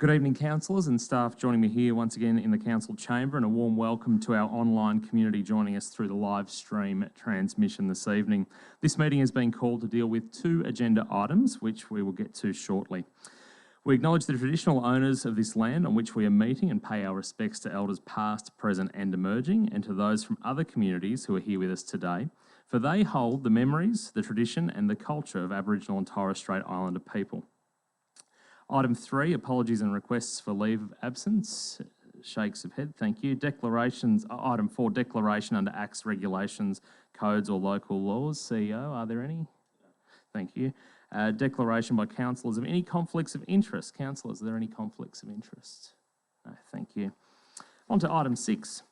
Good evening, councillors and staff joining me here once again in the council chamber, and a warm welcome to our online community joining us through the live stream transmission this evening. This meeting has been called to deal with two agenda items, which we will get to shortly. We acknowledge the traditional owners of this land on which we are meeting and pay our respects to elders past, present and emerging, and to those from other communities who are here with us today, for they hold the memories, the tradition and the culture of Aboriginal and Torres Strait Islander people. Item 3, apologies and requests for leave of absence. Shakes of head, thank you. Declarations, item 4, declaration under acts, regulations, codes or local laws. CEO, are there any? Thank you. Declaration by councillors of any conflicts of interest. Councillors, are there any conflicts of interest? No, thank you. On to item 6.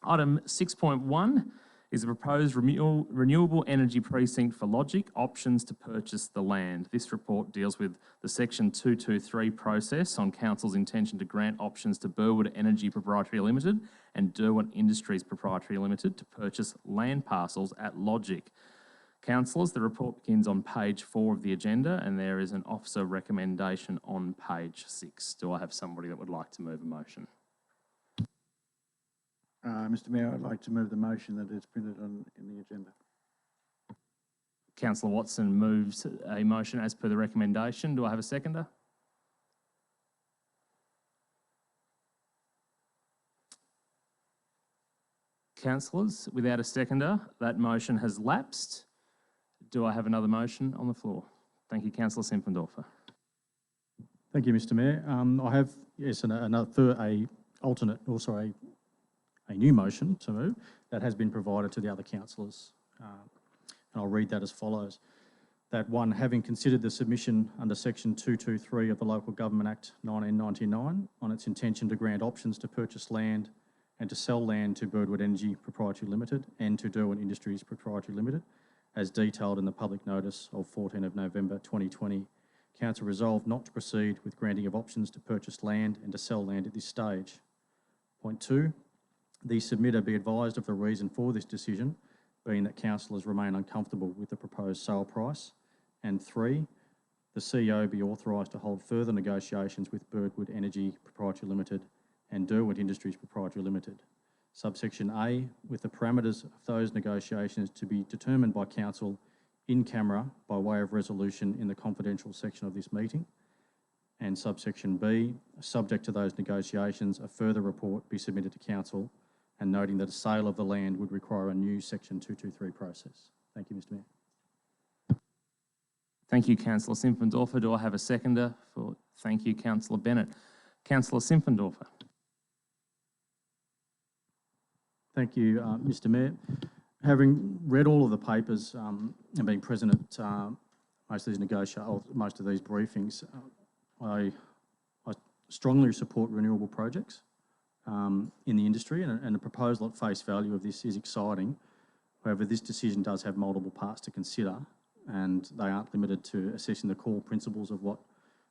Item 6.1 is a proposed renewable energy precinct for Logic, options to purchase the land. This report deals with the Section 223 process on Council's intention to grant options to Burwood Energy Proprietary Limited and Derwent Industries Proprietary Limited to purchase land parcels at Logic. Councillors, the report begins on page 4 of the agenda and there is an officer recommendation on page 6. Do I have somebody that would like to move a motion? Mr Mayor, I'd like to move the motion that is printed in the agenda. Councillor Watson moves a motion as per the recommendation. Do I have a seconder? Councillors, without a seconder, that motion has lapsed. Do I have another motion on the floor? Thank you, Councillor Simpfendorfer. Thank you, Mr Mayor. I have, yes, a new motion to move that has been provided to the other councillors. And I'll read that as follows. That 1, having considered the submission under Section 223 of the Local Government Act 1999 on its intention to grant options to purchase land and to sell land to Burwood Energy Proprietary Limited and to Derwent Industries Proprietary Limited, as detailed in the public notice of 14 of November 2020, Council resolved not to proceed with granting of options to purchase land and to sell land at this stage. Point 2, the submitter be advised of the reason for this decision, being that councillors remain uncomfortable with the proposed sale price. And 3, the CEO be authorised to hold further negotiations with Burwood Energy Proprietary Limited and Derwent Industries Proprietary Limited. Subsection A, with the parameters of those negotiations to be determined by council in camera by way of resolution in the confidential section of this meeting. And subsection B, subject to those negotiations, a further report be submitted to council and noting that a sale of the land would require a new Section 223 process. Thank you, Mr Mayor. Thank you, Councillor Simpfendorfer. Do I have a seconder? Thank you, Councillor Bennett. Councillor Simpfendorfer. Thank you, Mr Mayor. Having read all of the papers and being present at most of these briefings, I strongly support renewable projects in the industry, and the proposal at face value of this is exciting. However, this decision does have multiple parts to consider, and they aren't limited to assessing the core principles of what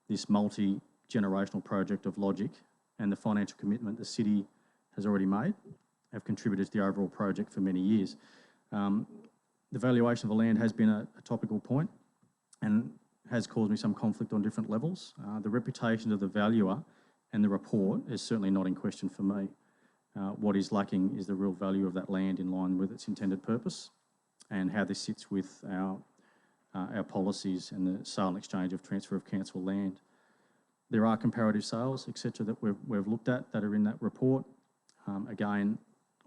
this multi-generational project of Logic and the financial commitment the city has already made have contributed to the overall project for many years. The valuation of the land has been a topical point and has caused me some conflict on different levels. The reputation of the valuer and the report is certainly not in question for me. What is lacking is the real value of that land in line with its intended purpose and how this sits with our policies and the sale and exchange of transfer of council land. There are comparative sales, etc., that we've looked at that are in that report. Again,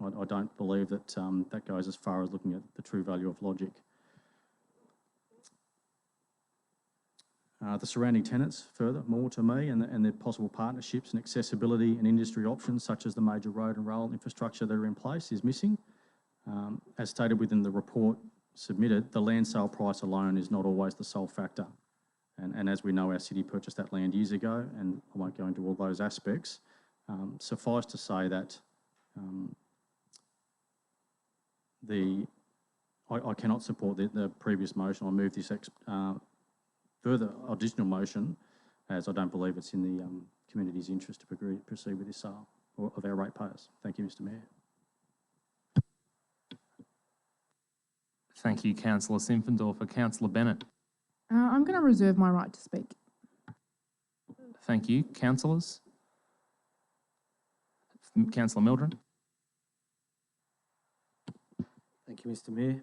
I don't believe that that goes as far as looking at the true value of Logic. The surrounding tenants, furthermore to me, and the possible partnerships and accessibility and industry options such as the major road and rail infrastructure that are in place is missing. As stated within the report submitted, the land sale price alone is not always the sole factor. And as we know, our city purchased that land years ago, and I won't go into all those aspects. Suffice to say that I cannot support the previous motion. I move this further additional motion, as I don't believe it's in the community's interest to proceed with this sale of our ratepayers. Thank you, Mr Mayor. Thank you, Councillor Simpfendorfer. Councillor Bennett. I'm going to reserve my right to speak. Thank you. Councillors? Councillor Mildren? Thank you, Mr. Mayor.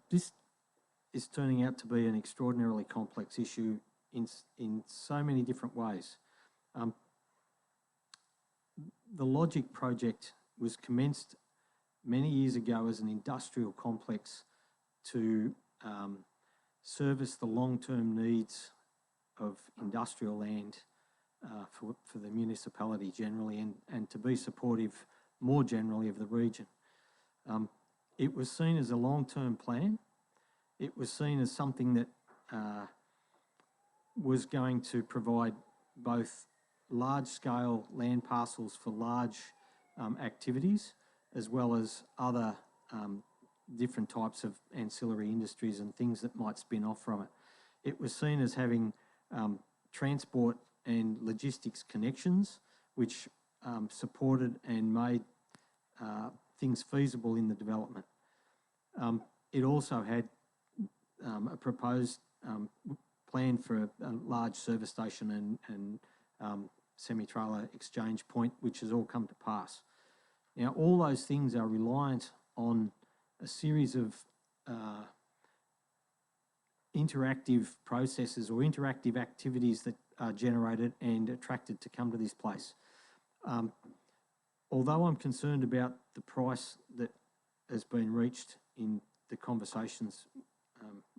This is turning out to be an extraordinarily complex issue in so many different ways. The Logic project was commenced many years ago as an industrial complex to service the long-term needs of industrial land for the municipality generally, and to be supportive more generally of the region. It was seen as a long-term plan. It was seen as something that was going to provide both large-scale land parcels for large activities, as well as other different types of ancillary industries and things that might spin off from it. It was seen as having transport and logistics connections, which supported and made things feasible in the development. It also had a proposed plan for a large service station and semi-trailer exchange point, which has all come to pass. Now, all those things are reliant on a series of interactive processes or interactive activities that are generated and attracted to come to this place. Although I'm concerned about the price that has been reached in the conversations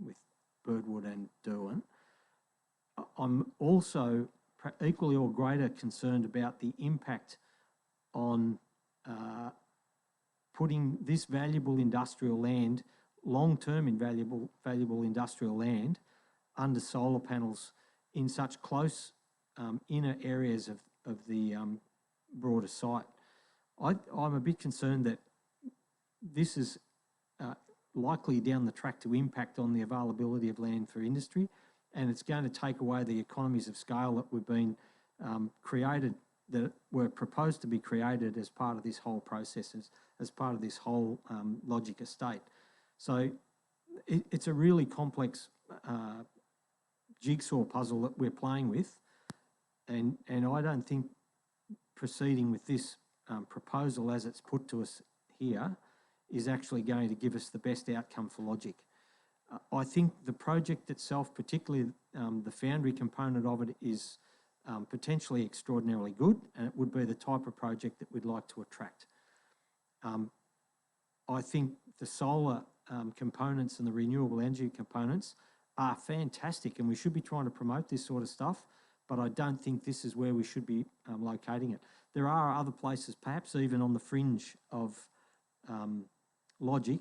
with Birdwood and Derwent, I'm also equally or greater concerned about the impact on putting this valuable industrial land, long-term invaluable industrial land, under solar panels in such close inner areas of the broader site. I'm a bit concerned that this is likely down the track to impact on the availability of land for industry, and it's going to take away the economies of scale that we've been created, that were proposed to be created as part of this whole process, as part of this whole Logic estate. So it's a really complex jigsaw puzzle that we're playing with, and I don't think proceeding with this proposal as it's put to us here is actually going to give us the best outcome for Logic. I think the project itself, particularly the foundry component of it, is potentially extraordinarily good, and it would be the type of project that we'd like to attract. I think the solar components and the renewable energy components are fantastic, and we should be trying to promote this sort of stuff, but I don't think this is where we should be locating it. There are other places, perhaps even on the fringe of Logic,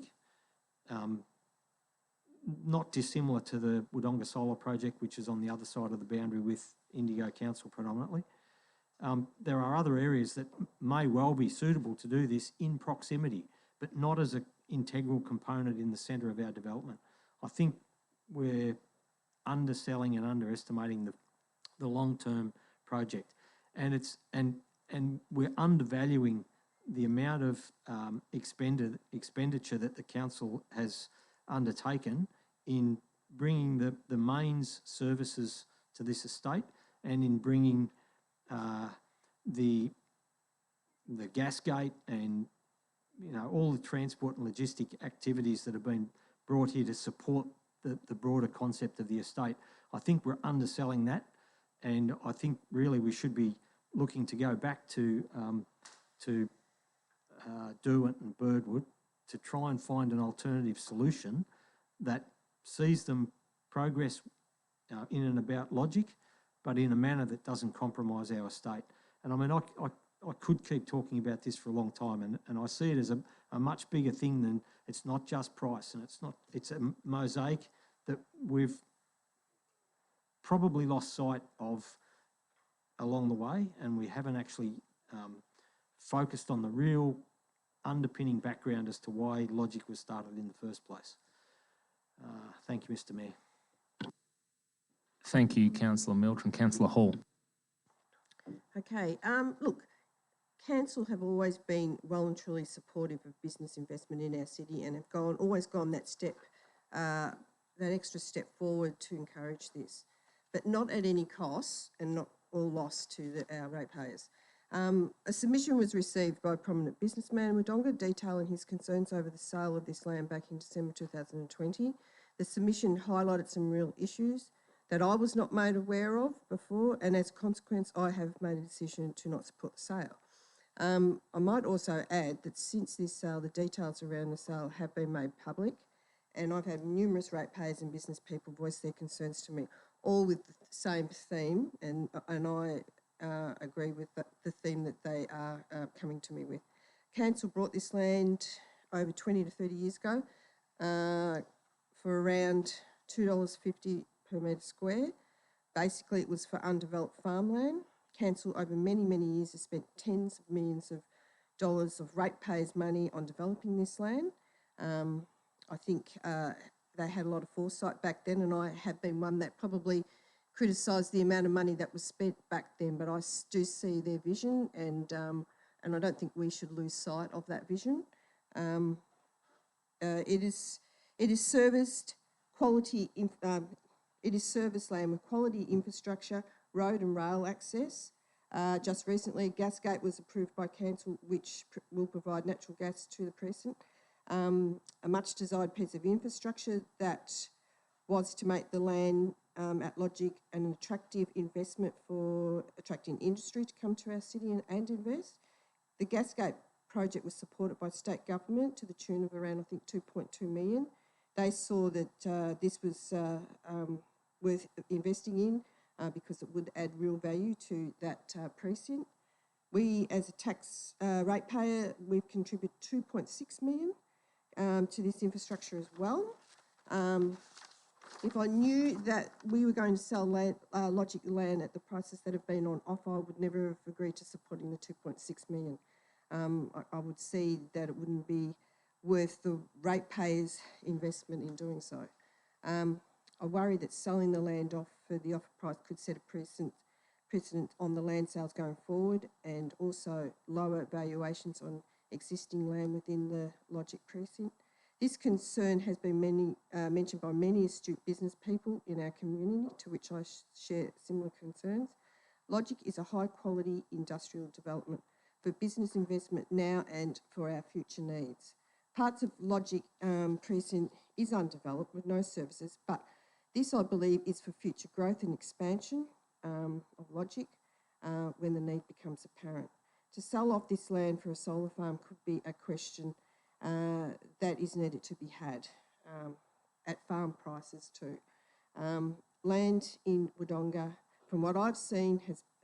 not dissimilar to the Wodonga Solar project, which is on the other side of the boundary with Indigo Council predominantly. There are other areas that may well be suitable to do this in proximity, but not as an integral component in the centre of our development. I think we're underselling and underestimating the long-term project, and we're undervaluing the amount of expenditure that the council has undertaken in bringing the mains services to this estate, and in bringing the gas gate and all the transport and logistic activities that have been brought here to support the broader concept of the estate. I think we're underselling that, and I think really we should be looking to go back to Derwent and Birdwood to try and find an alternative solution that sees them progress in and about Logic, but in a manner that doesn't compromise our estate. And I mean, I could keep talking about this for a long time, and I see it as a much bigger thing than, it's not just price, and it's a mosaic that we've probably lost sight of along the way, and we haven't actually focused on the real underpinning background as to why Logic was started in the first place. Thank you, Mr. Mayor. Thank you, Councillor Mildren. Councillor Hall. Okay, look, Council have always been well and truly supportive of business investment in our city, and have always gone that extra step forward to encourage this. but not at any cost and not all loss to our ratepayers. A submission was received by a prominent businessman in Wodonga detailing his concerns over the sale of this land back in December 2020. The submission highlighted some real issues that I was not made aware of before, and as a consequence, I have made a decision to not support the sale. I might also add that since this sale, the details around the sale have been made public, and I've had numerous ratepayers and business people voice their concerns to me, all with the same theme, and I agree with the theme that they are coming to me with. Council brought this land over 20 to 30 years ago for around $2.50 per metre square. Basically, it was for undeveloped farmland. Council over many, many years has spent tens of millions of dollars of ratepayers' money on developing this land. I think they had a lot of foresight back then, and I have been one that probably criticised the amount of money that was spent back then, but I do see their vision, and I don't think we should lose sight of that vision. It is serviced quality. It is serviced land with quality infrastructure, road and rail access. Just recently, Gasgate was approved by Council, which will provide natural gas to the precinct. A much desired piece of infrastructure that was to make the land at Logic an attractive investment for attracting industry to come to our city and invest. The Gasgate project was supported by state government to the tune of around, I think, 2.2 million. They saw that this was worth investing in because it would add real value to that precinct. We, as a tax ratepayer, we've contributed 2.6 million to this infrastructure as well. If I knew that we were going to sell land, Logic land at the prices that have been on offer, I would never have agreed to supporting the 2.6 million. I would see that it wouldn't be worth the ratepayers' investment in doing so. I worry that selling the land off for the offer price could set a precedent on the land sales going forward, and also lower valuations on existing land within the Logic precinct. This concern has been mentioned by many astute business people in our community, to which I share similar concerns. Logic is a high-quality industrial development for business investment now and for our future needs. Parts of Logic precinct is undeveloped with no services, but this, I believe, is for future growth and expansion of Logic when the need becomes apparent. To sell off this land for a solar farm could be a question that is needed to be had at farm prices too. Land in Wodonga, from what I've seen,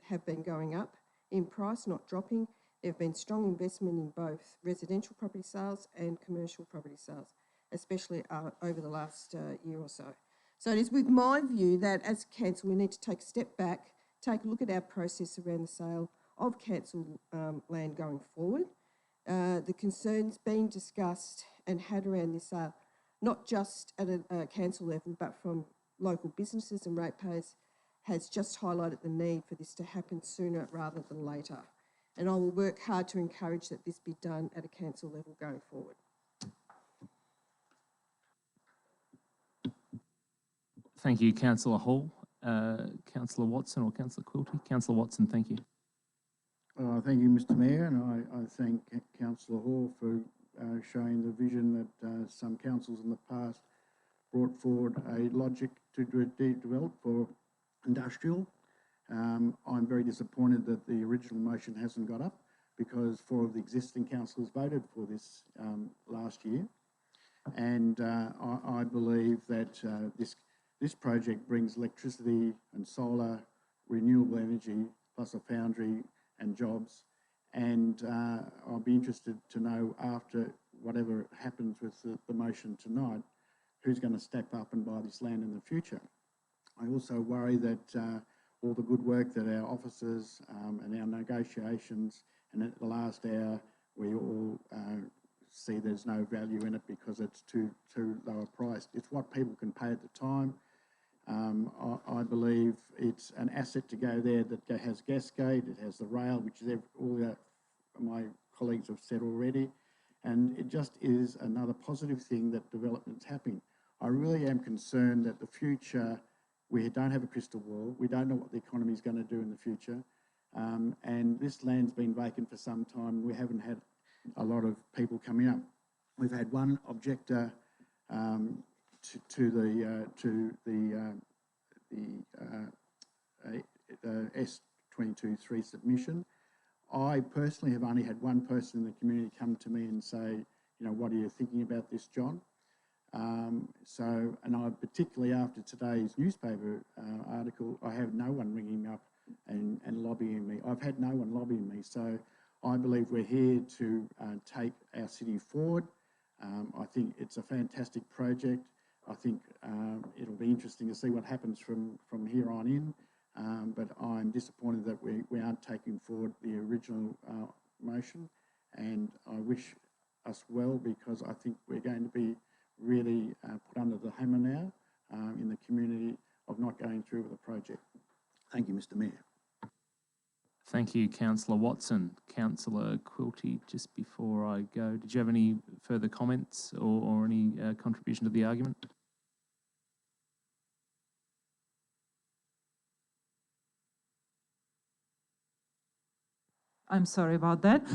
have been going up in price, not dropping. There have been strong investment in both residential property sales and commercial property sales, especially over the last year or so. So it is with my view that as council we need to take a step back, take a look at our process around the sale of council land going forward. The concerns being discussed and had around this sale, not just at a council level, but from local businesses and ratepayers, has just highlighted the need for this to happen sooner rather than later. And I will work hard to encourage that this be done at a council level going forward. Thank you, Councillor Hall. Councillor Watson or Councillor Quilty? Councillor Watson, thank you. Thank you, Mr Mayor, and I thank Councillor Hall for showing the vision that some councils in the past brought forward a Logic to develop for industrial. I'm very disappointed that the original motion hasn't got up, because 4 of the existing councillors voted for this last year, and I believe that this project brings electricity and solar, renewable energy, plus a foundry and jobs, and I'll be interested to know, after whatever happens with the motion tonight, who's going to step up and buy this land in the future. I also worry that all the good work that our officers and our negotiations, and at the last hour we all see there's no value in it because it's too low a price. It's what people can pay at the time. I believe it's an asset to go there that has Gasgate, it has the rail, which all my colleagues have said already, and it just is another positive thing that development's happening. I really am concerned that the future We don't have a crystal ball. We don't know what the economy is going to do in the future. And this land's been vacant for some time. We haven't had a lot of people coming up. We've had one objector to the S22-3 submission. I personally have only had one person in the community come to me and say, you know, what are you thinking about this, John? And I particularly after today's newspaper article, I have no one ringing me up and lobbying me. I've had no one lobbying me. So I believe we're here to take our city forward. I think it's a fantastic project. I think it'll be interesting to see what happens from here on in. But I'm disappointed that we aren't taking forward the original motion. And I wish us well, because I think we're going to be really put under the hammer now in the community of not going through with the project. Thank you, Mr. Mayor. Thank you, Councillor Watson. Councillor Quilty, just before I go, did you have any further comments or any contribution to the argument? I'm sorry about that.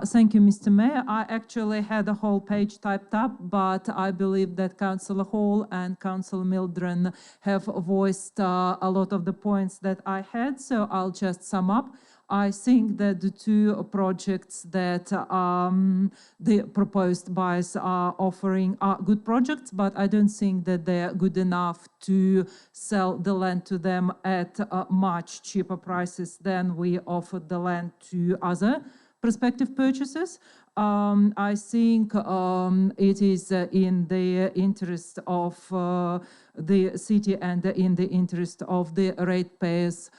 Thank you, Mr. Mayor. I actually had a whole page typed up, but I believe that Councillor Hall and Councillor Mildren have voiced a lot of the points that I had, so I'll just sum up. I think that the two projects that the proposed buyers are offering are good projects, but I don't think that they're good enough to sell the land to them at much cheaper prices than we offered the land to other prospective purchasers. I think it is in the interest of the city and in the interest of the ratepayers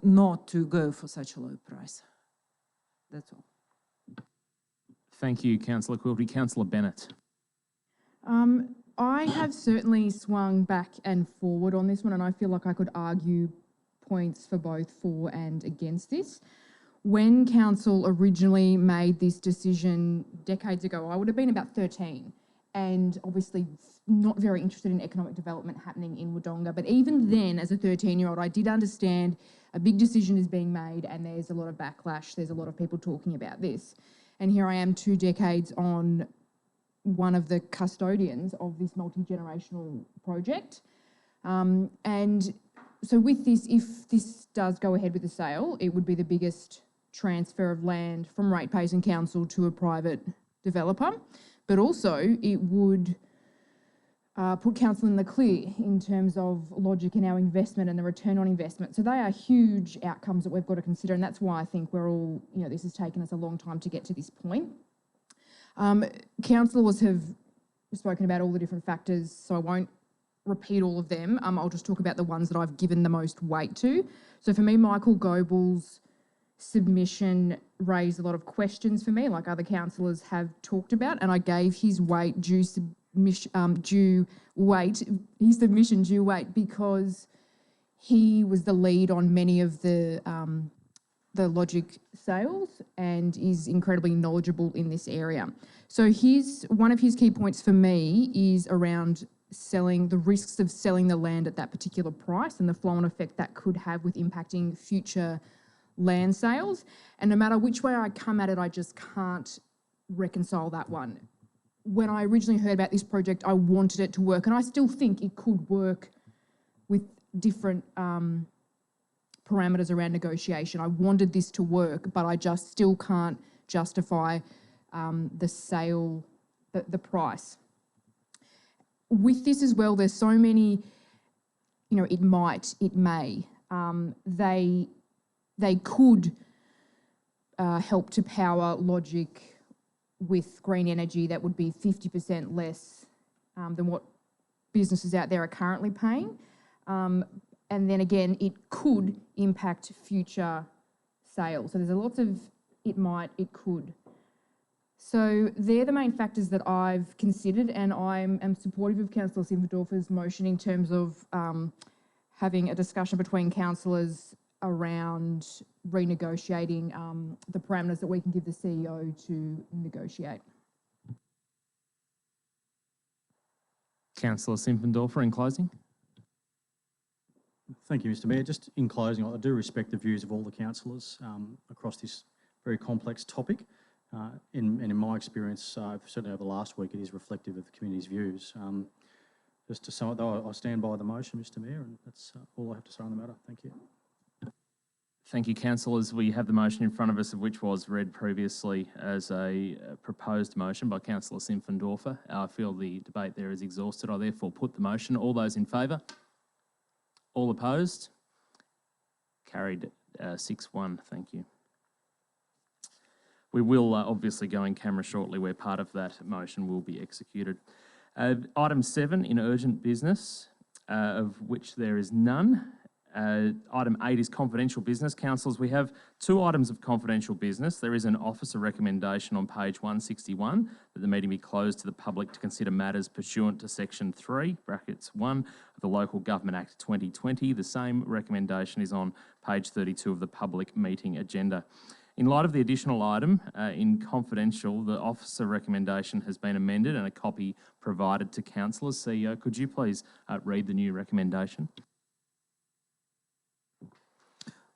not to go for such a low price. That's all. Thank you, Councillor Quilty. Councillor Bennett. I have certainly swung back and forward on this one, and I feel like I could argue points for both for and against this. When council originally made this decision decades ago, I would have been about 13 and obviously not very interested in economic development happening in Wodonga. But even then, as a 13-year-old, I did understand a big decision is being made and there's a lot of backlash. There's a lot of people talking about this. And here I am 2 decades on, one of the custodians of this multi-generational project. And so with this, if this does go ahead with the sale, it would be the biggest transfer of land from ratepayers and council to a private developer. But also it would put council in the clear in terms of logic in our investment and the return on investment. So they are huge outcomes that we've got to consider, and that's why I think we're all, you know, this has taken us a long time to get to this point. Councillors have spoken about all the different factors, so I won't repeat all of them. I'll just talk about the ones that I've given the most weight to. So for me, Michael Goebel's submission raised a lot of questions for me, like other councillors have talked about, and I gave his weight due weight because he was the lead on many of the logic sales and is incredibly knowledgeable in this area. So one of his key points for me is around the risks of selling the land at that particular price and the flow-on effect that could have with impacting future land sales. And no matter which way I come at it, I just can't reconcile that one. When I originally heard about this project, I wanted it to work, and I still think it could work with different parameters around negotiation. I wanted this to work, but I just still can't justify the sale, the price. With this as well, there's so many, you know, it may. They could help to power logic with green energy that would be 50% less than what businesses out there are currently paying. And then again, it could impact future sales. So there's lots of it might, it could. So they're the main factors that I've considered, and I am supportive of Councillor Simpfendorfer's motion in terms of having a discussion between councillors around renegotiating the parameters that we can give the CEO to negotiate. Councillor Simpfendorfer in closing. Thank you, Mr Mayor. Just in closing, I do respect the views of all the councillors across this very complex topic. In my experience, certainly over the last week, it is reflective of the community's views. Just to sum up, though, I stand by the motion, Mr Mayor, and that's all I have to say on the matter. Thank you. Thank you, councillors. We have the motion in front of us, which was read previously as a proposed motion by Councillor Simpfendorfer. I feel the debate there is exhausted. I therefore put the motion. All those in favour? All opposed? Carried 6-1. Thank you. We will obviously go in camera shortly where part of that motion will be executed. Item 7 in urgent business, of which there is none. Item 8 is confidential business. Councillors, we have 2 items of confidential business. There is an officer recommendation on page 161 that the meeting be closed to the public to consider matters pursuant to section 3, brackets 1 of the Local Government Act 2020. The same recommendation is on page 32 of the public meeting agenda. In light of the additional item in confidential, the officer recommendation has been amended and a copy provided to councillors. CEO, could you please read the new recommendation?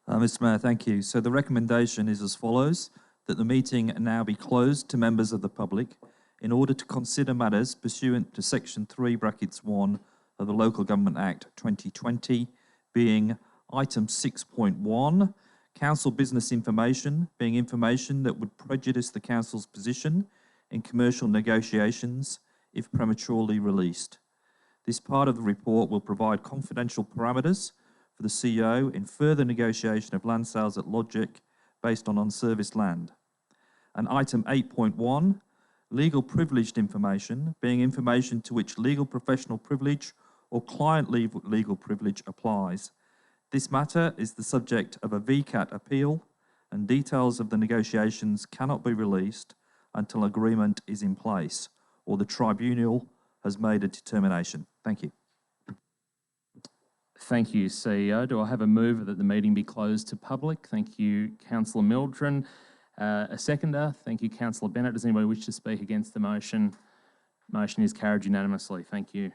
Mr Mayor, thank you. So the recommendation is as follows, that the meeting now be closed to members of the public in order to consider matters pursuant to section 3, brackets 1 of the Local Government Act 2020, being item 6.1, council business information, being information that would prejudice the council's position in commercial negotiations if prematurely released. This part of the report will provide confidential parameters for the CEO in further negotiation of land sales at Logic based on unserviced land. And item 8.1, legal privileged information, being information to which legal professional privilege or client legal privilege applies. This matter is the subject of a VCAT appeal, and details of the negotiations cannot be released until agreement is in place or the tribunal has made a determination. Thank you. Thank you, CEO. Do I have a mover that the meeting be closed to public? Thank you, Councillor Mildren. A seconder? Thank you, Councillor Bennett. Does anybody wish to speak against the motion? Motion is carried unanimously. Thank you.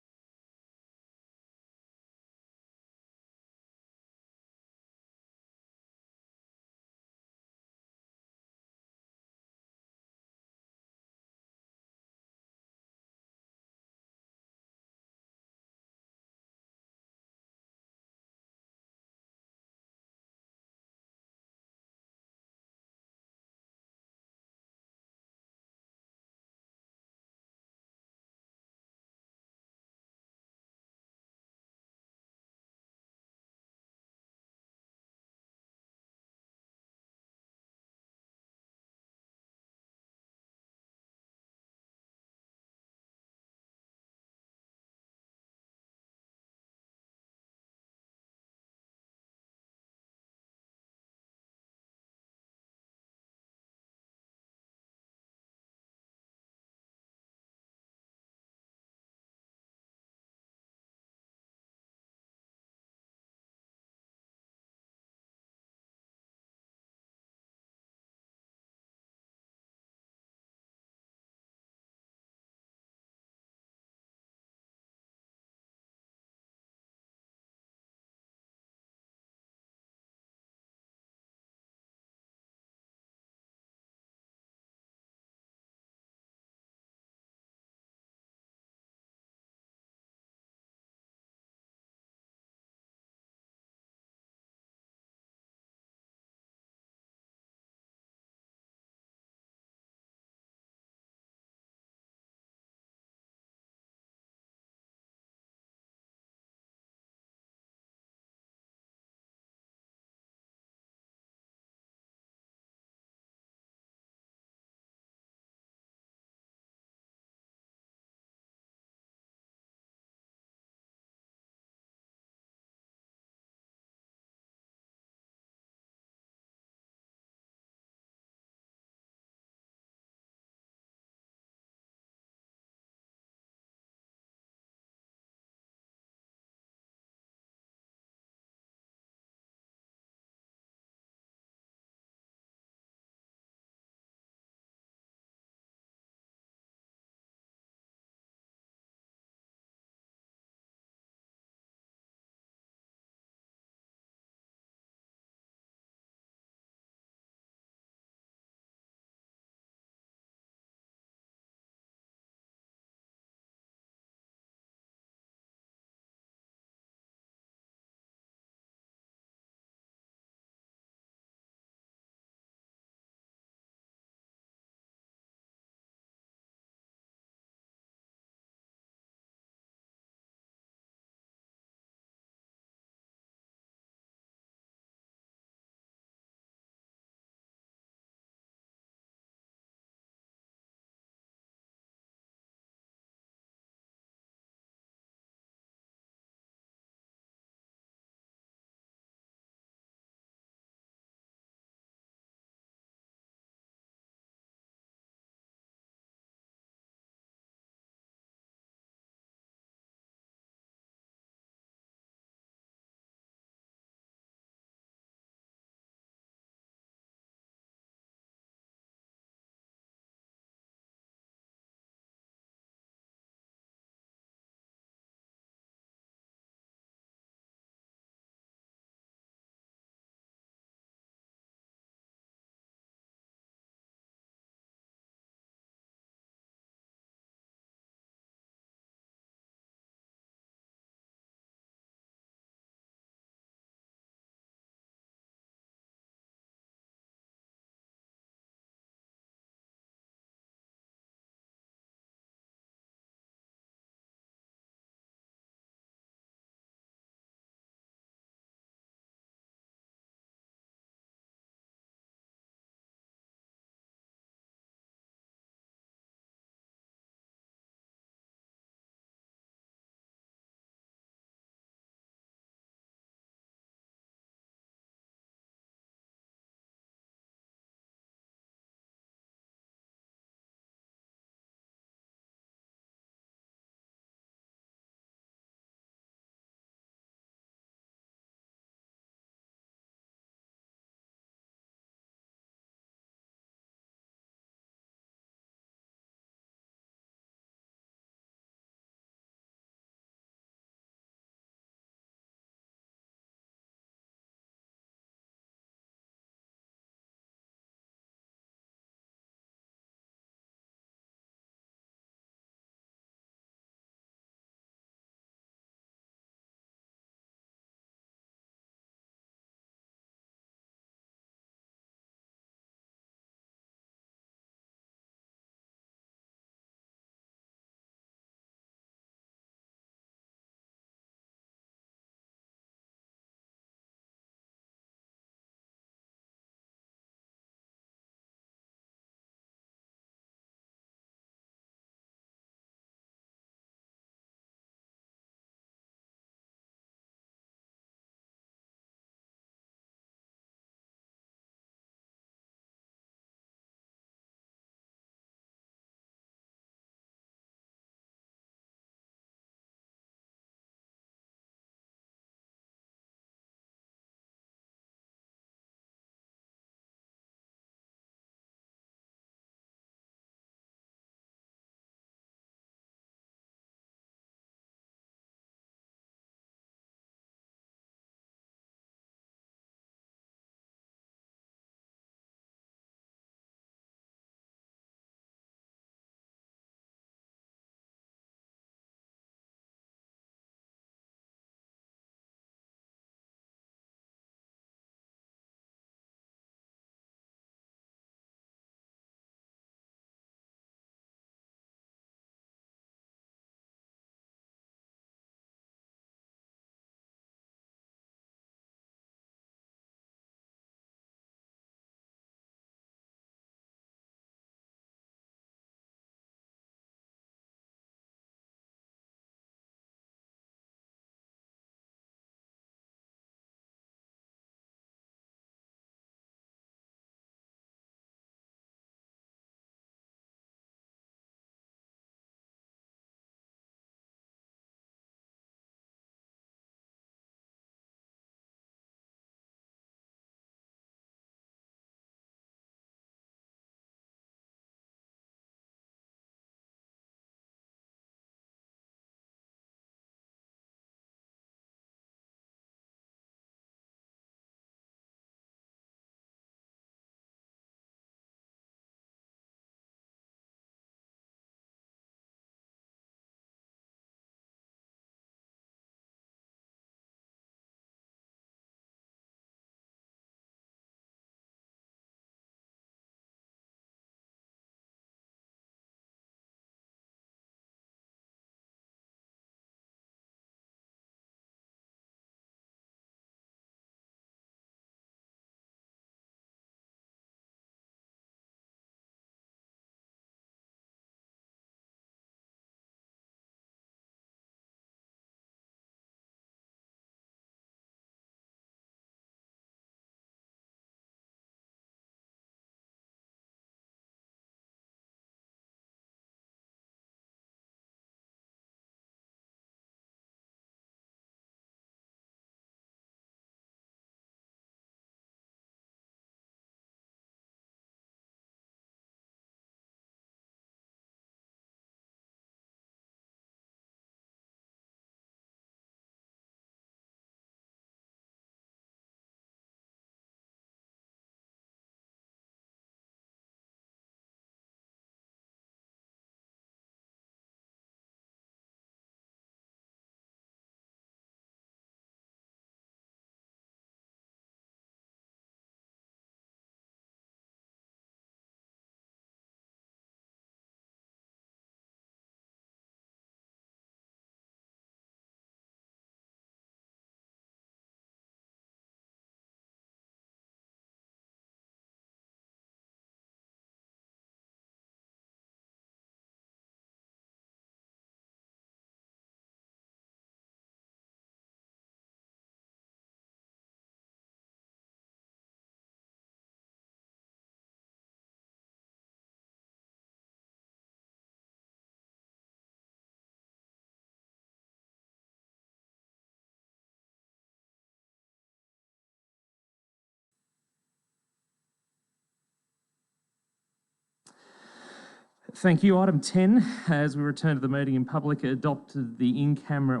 Thank you. Item 10, as we return to the meeting in public, to adopt the in-camera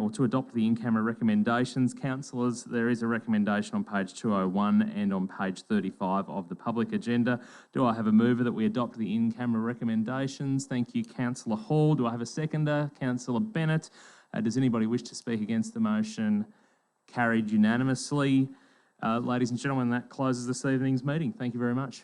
recommendations. Councillors, there is a recommendation on page 201 and on page 35 of the public agenda. Do I have a mover that we adopt the in-camera recommendations? Thank you, Councillor Hall. Do I have a seconder? Councillor Bennett. Does anybody wish to speak against the motion? Carried unanimously. Ladies and gentlemen, that closes this evening's meeting. Thank you very much.